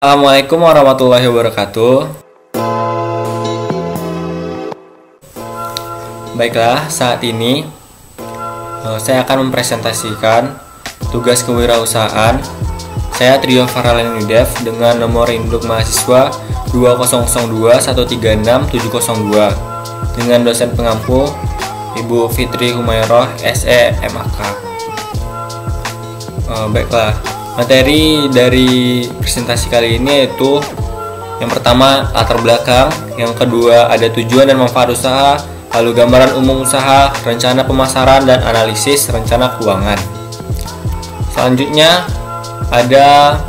Assalamualaikum warahmatullahi wabarakatuh. Baiklah, saat ini saya akan mempresentasikan tugas kewirausahaan saya Trio Faralen Dev dengan nomor induk mahasiswa 2002136702 dengan dosen pengampu Ibu Fitri Humayroh SE MAK. Baiklah, materi dari presentasi kali ini yaitu yang pertama latar belakang, yang kedua ada tujuan dan manfaat usaha, lalu gambaran umum usaha, rencana pemasaran dan analisis rencana keuangan. Selanjutnya ada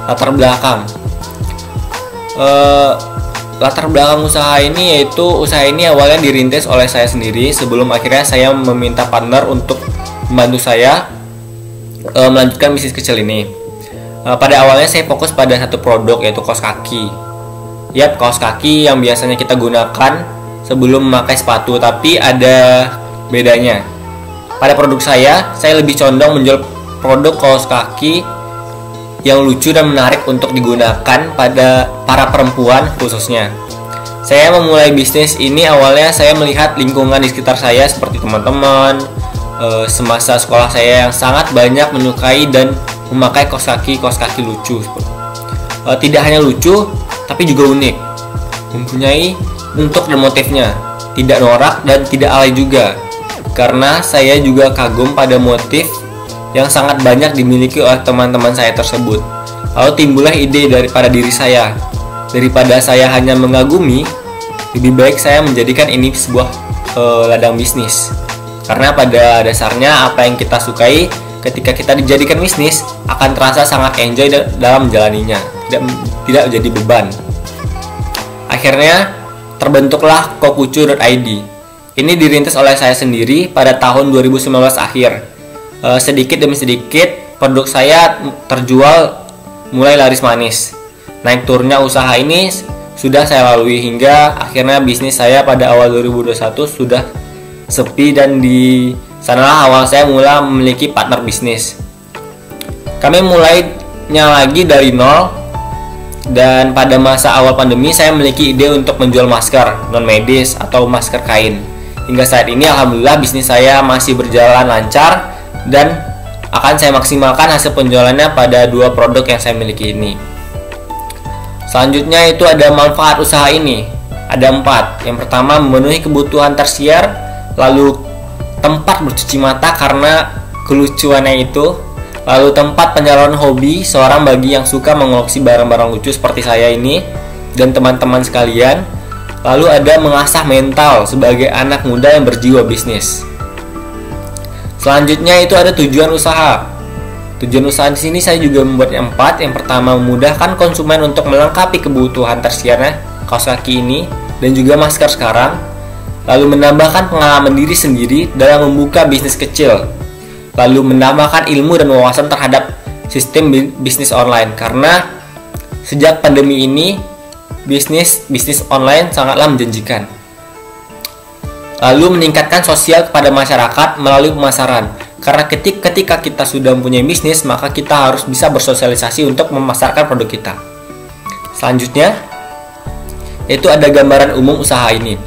latar belakang. Latar belakang usaha ini yaitu usaha ini awalnya dirintis oleh saya sendiri sebelum akhirnya saya meminta partner untuk membantu saya melanjutkan bisnis kecil ini. Pada awalnya saya fokus pada satu produk yaitu kaos kaki. Yap, kaos kaki yang biasanya kita gunakan sebelum memakai sepatu, tapi ada bedanya. Pada produk saya lebih condong menjual produk kaos kaki yang lucu dan menarik untuk digunakan pada para perempuan khususnya. Saya memulai bisnis ini awalnya saya melihat lingkungan di sekitar saya seperti teman-teman semasa sekolah saya yang sangat banyak menyukai dan memakai kaos kaki lucu. Tidak hanya lucu, tapi juga unik, mempunyai bentuk dan motifnya, tidak norak dan tidak alay juga. Karena saya juga kagum pada motif yang sangat banyak dimiliki oleh teman-teman saya tersebut. Lalu timbullah ide daripada diri saya. Daripada saya hanya mengagumi, lebih baik saya menjadikan ini sebuah ladang bisnis. Karena pada dasarnya apa yang kita sukai ketika kita dijadikan bisnis akan terasa sangat enjoy dalam menjalaninya, tidak menjadi beban. Akhirnya terbentuklah kokucu.id. Ini dirintis oleh saya sendiri pada tahun 2019 akhir. Sedikit demi sedikit produk saya terjual mulai laris manis. Naik turunnya usaha ini sudah saya lalui hingga akhirnya bisnis saya pada awal 2021 sudah sepi, dan di sanalah awal saya mulai memiliki partner bisnis. Kami mulainya lagi dari nol, dan pada masa awal pandemi saya memiliki ide untuk menjual masker non medis atau masker kain. Hingga saat ini alhamdulillah bisnis saya masih berjalan lancar dan akan saya maksimalkan hasil penjualannya pada dua produk yang saya miliki ini. Selanjutnya itu ada manfaat usaha ini. Ada 4. Yang pertama, memenuhi kebutuhan tersier, lalu tempat bercuci mata karena kelucuannya itu, lalu tempat penyaluran hobi seorang bagi yang suka mengoleksi barang-barang lucu seperti saya ini dan teman-teman sekalian. Lalu ada mengasah mental sebagai anak muda yang berjiwa bisnis. Selanjutnya itu ada tujuan usaha. Tujuan usaha di sini saya juga membuat 4. Yang pertama, memudahkan konsumen untuk melengkapi kebutuhan tersiernya kaos kaki ini dan juga masker sekarang. Lalu menambahkan pengalaman diri sendiri dalam membuka bisnis kecil. Lalu menambahkan ilmu dan wawasan terhadap sistem bisnis online, karena sejak pandemi ini bisnis online sangatlah menjanjikan. Lalu meningkatkan sosial kepada masyarakat melalui pemasaran, karena ketika kita sudah mempunyai bisnis maka kita harus bisa bersosialisasi untuk memasarkan produk kita. Selanjutnya yaitu ada gambaran umum usaha ini.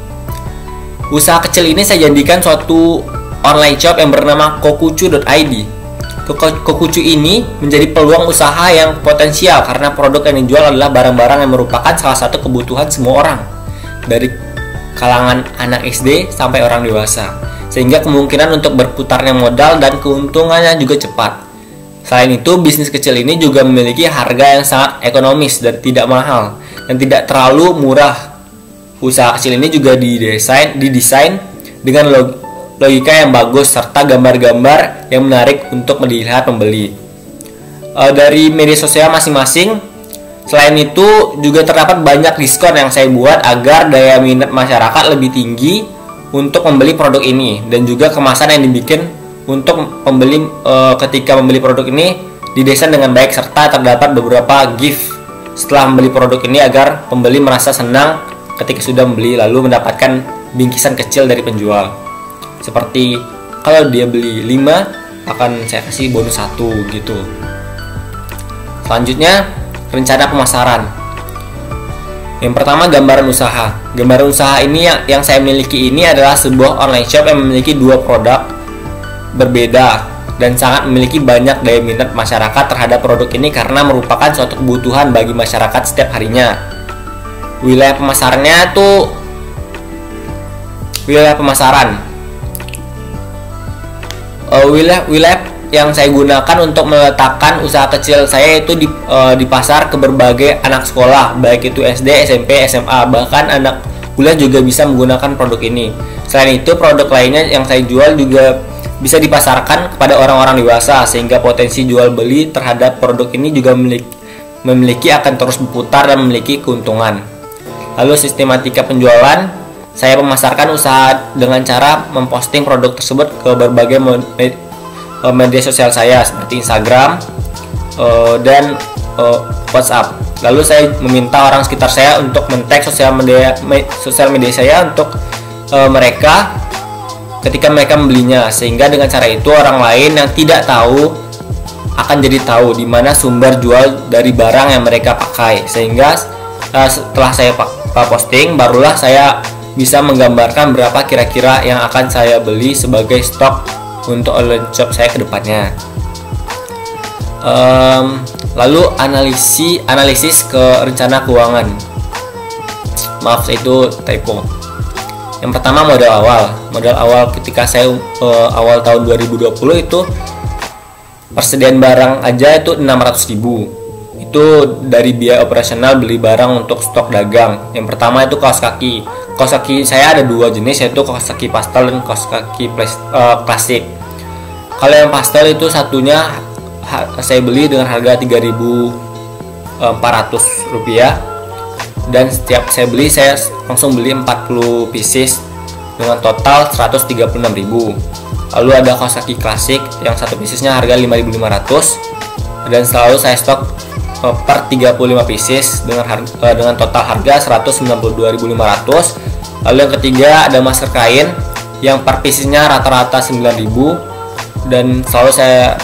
Usaha kecil ini saya jadikan suatu online shop yang bernama kokucu.id. Kokucu ini menjadi peluang usaha yang potensial karena produk yang dijual adalah barang-barang yang merupakan salah satu kebutuhan semua orang, dari kalangan anak SD sampai orang dewasa, sehingga kemungkinan untuk berputarnya modal dan keuntungannya juga cepat. Selain itu, bisnis kecil ini juga memiliki harga yang sangat ekonomis dan tidak mahal dan tidak terlalu murah. Usaha kecil ini juga didesain dengan logika yang bagus serta gambar-gambar yang menarik untuk dilihat pembeli dari media sosial masing-masing. Selain itu juga terdapat banyak diskon yang saya buat agar daya minat masyarakat lebih tinggi untuk membeli produk ini, dan juga kemasan yang dibikin untuk pembeli ketika membeli produk ini didesain dengan baik serta terdapat beberapa gift setelah membeli produk ini agar pembeli merasa senang ketika sudah membeli, lalu mendapatkan bingkisan kecil dari penjual. Seperti kalau dia beli 5 akan saya kasih bonus 1 gitu. Selanjutnya, rencana pemasaran. Yang pertama, gambaran usaha. Gambaran usaha ini yang saya miliki ini adalah sebuah online shop yang memiliki dua produk berbeda dan sangat memiliki banyak daya minat masyarakat terhadap produk ini karena merupakan suatu kebutuhan bagi masyarakat setiap harinya. Wilayah pemasarannya tuh wilayah pemasaran. Wilayah yang saya gunakan untuk meletakkan usaha kecil saya itu di pasar ke berbagai anak sekolah, baik itu SD, SMP, SMA, bahkan anak kuliah juga bisa menggunakan produk ini. Selain itu, produk lainnya yang saya jual juga bisa dipasarkan kepada orang-orang dewasa, sehingga potensi jual beli terhadap produk ini juga memiliki akan terus berputar dan memiliki keuntungan. Lalu sistematika penjualan, saya memasarkan usaha dengan cara memposting produk tersebut ke berbagai media sosial saya seperti Instagram dan WhatsApp. Lalu saya meminta orang sekitar saya untuk men-tag sosial media saya untuk mereka ketika mereka membelinya, sehingga dengan cara itu orang lain yang tidak tahu akan jadi tahu di mana sumber jual dari barang yang mereka pakai, sehingga setelah saya posting barulah saya bisa menggambarkan berapa kira-kira yang akan saya beli sebagai stok untuk online shop saya ke depannya. Lalu analisis ke rencana keuangan. Maaf, itu typo. Yang pertama, modal awal ketika saya awal tahun 2020 itu persediaan barang aja itu 600.000. Itu dari biaya operasional beli barang untuk stok dagang. Yang pertama itu kaos kaki. Kaos kaki saya ada dua jenis, yaitu kaos kaki pastel dan kaos kaki klasik. Kalau yang pastel itu satunya saya beli dengan harga Rp3.400, dan setiap saya beli saya langsung beli 40 pieces dengan total 136.000. Lalu ada kaos kaki klasik yang satu piecesnya harga 5.500 dan selalu saya stok per 35 pieces dengan total harga 192.500. Lalu yang ketiga ada masker kain yang per piecesnya rata-rata 9.000 dan selalu saya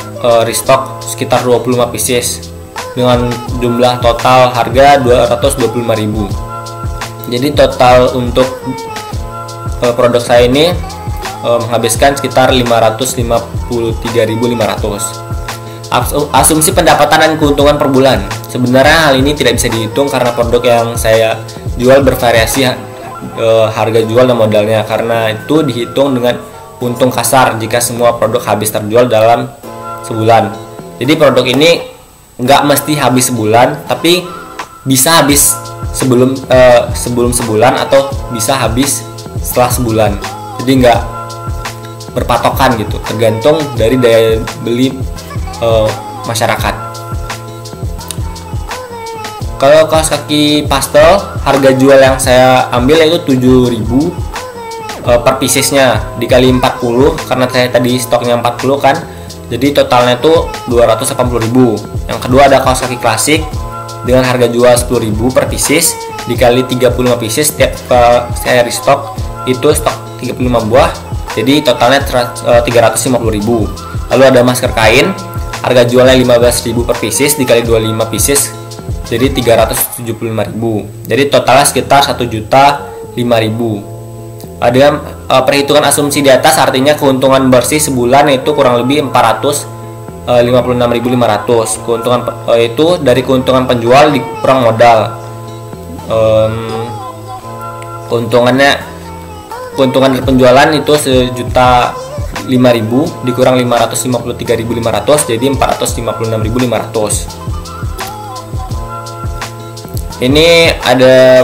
restock sekitar 25 pieces dengan jumlah total harga 225.000. Jadi total untuk produk saya ini menghabiskan sekitar 553.500. Asumsi pendapatan dan keuntungan per bulan. Sebenarnya hal ini tidak bisa dihitung karena produk yang saya jual bervariasi harga jual dan modalnya, karena itu dihitung dengan untung kasar jika semua produk habis terjual dalam sebulan. Jadi produk ini nggak mesti habis sebulan, tapi bisa habis sebelum sebulan atau bisa habis setelah sebulan. Jadi nggak berpatokan gitu, tergantung dari daya beli masyarakat. Kalau kaos kaki pastel, harga jual yang saya ambil yaitu 7.000 per piecesnya dikali 40, karena saya tadi stoknya 40 kan, jadi totalnya tuh 280.000. Yang kedua ada kaos kaki klasik dengan harga jual 10.000 per pieces dikali 35 pieces. Setiap saya restock itu stok 35 buah, jadi totalnya 350.000. Lalu ada masker kain, harga jualnya 15.000 per pieces dikali 25 pieces, jadi 375.000. Jadi totalnya sekitar 1.005.000. Ada perhitungan asumsi di atas, artinya keuntungan bersih sebulan itu kurang lebih 456.500. Keuntungan itu dari keuntungan penjual dikurang modal. Keuntungan dari penjualan itu 1.005.000 dikurang 553.500, jadi 456.500. Ini ada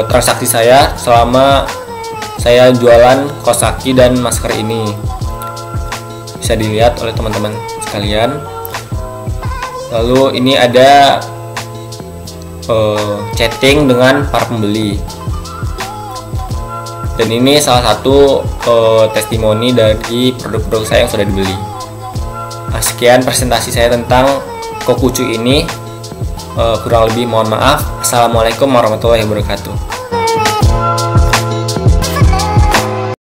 transaksi saya selama saya jualan kaos kaki dan masker ini, bisa dilihat oleh teman-teman sekalian. Lalu ini ada chatting dengan para pembeli, dan ini salah satu testimoni dari produk-produk saya yang sudah dibeli. Sekian presentasi saya tentang Kokucu ini. Kurang lebih mohon maaf. Assalamualaikum warahmatullahi wabarakatuh.